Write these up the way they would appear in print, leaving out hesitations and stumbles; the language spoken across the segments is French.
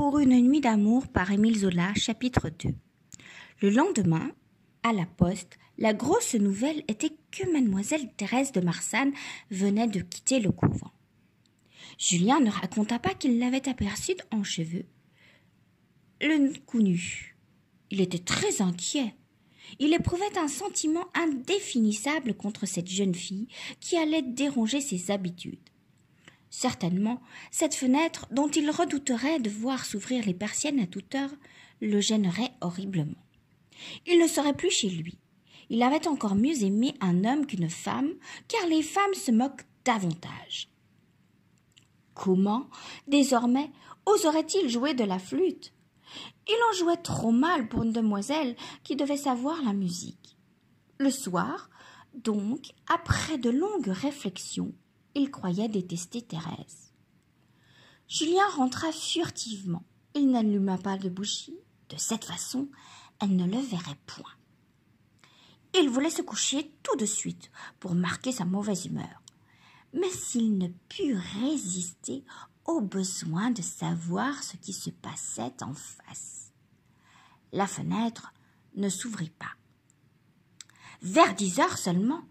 Pour une nuit d'amour par Émile Zola, chapitre 2. Le lendemain, à la poste, la grosse nouvelle était que mademoiselle Thérèse de Marsanne venait de quitter le couvent. Julien ne raconta pas qu'il l'avait aperçue en cheveux, le cou nu. Il était très inquiet. Il éprouvait un sentiment indéfinissable contre cette jeune fille qui allait déranger ses habitudes. Certainement, cette fenêtre, dont il redouterait de voir s'ouvrir les persiennes à toute heure, le gênerait horriblement. Il ne serait plus chez lui. Il avait encore mieux aimé un homme qu'une femme, car les femmes se moquent davantage. Comment, désormais, oserait-il jouer de la flûte? Il en jouait trop mal pour une demoiselle qui devait savoir la musique. Le soir, donc, après de longues réflexions, il croyait détester Thérèse. Julien rentra furtivement. Il n'alluma pas de bougie. De cette façon, elle ne le verrait point. Il voulait se coucher tout de suite pour marquer sa mauvaise humeur. Mais il ne put résister au besoin de savoir ce qui se passait en face. La fenêtre ne s'ouvrit pas. Vers 10 heures seulement,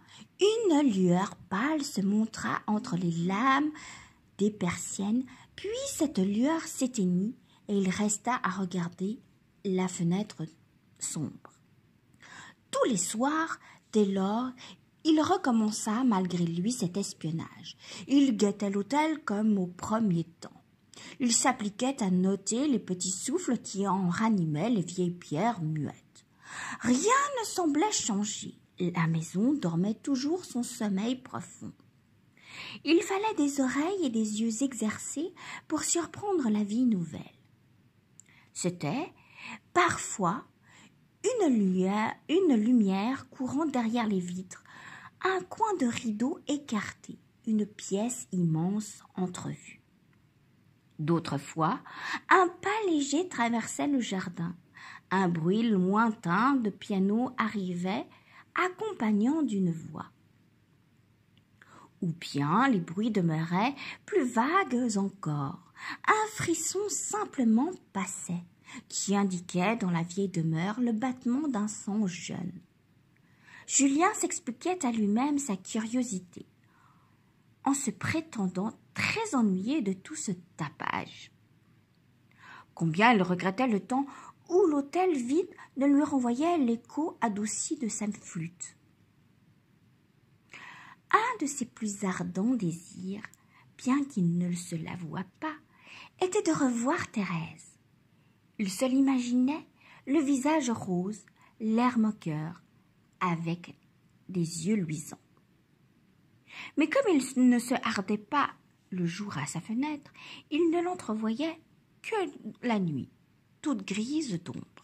une lueur pâle se montra entre les lames des persiennes, puis cette lueur s'éteignit et il resta à regarder la fenêtre sombre. Tous les soirs, dès lors, il recommença malgré lui cet espionnage. Il guettait l'hôtel comme au premier temps. Il s'appliquait à noter les petits souffles qui en ranimaient les vieilles pierres muettes. Rien ne semblait changer. La maison dormait toujours son sommeil profond. Il fallait des oreilles et des yeux exercés pour surprendre la vie nouvelle. C'était, parfois, une lumière courant derrière les vitres, un coin de rideau écarté, une pièce immense entrevue. D'autres fois, un pas léger traversait le jardin, un bruit lointain de piano arrivait, accompagnant d'une voix. Ou bien les bruits demeuraient plus vagues encore. Un frisson simplement passait, qui indiquait dans la vieille demeure le battement d'un sang jeune. Julien s'expliquait à lui-même sa curiosité, en se prétendant très ennuyé de tout ce tapage. Combien il regrettait le temps où l'hôtel vide ne lui renvoyait l'écho adouci de sa flûte. Un de ses plus ardents désirs, bien qu'il ne se l'avouât pas, était de revoir Thérèse. Il se l'imaginait, le visage rose, l'air moqueur, avec des yeux luisants. Mais comme il ne se hardait pas le jour à sa fenêtre, il ne l'entrevoyait que la nuit, toute grise d'ombre.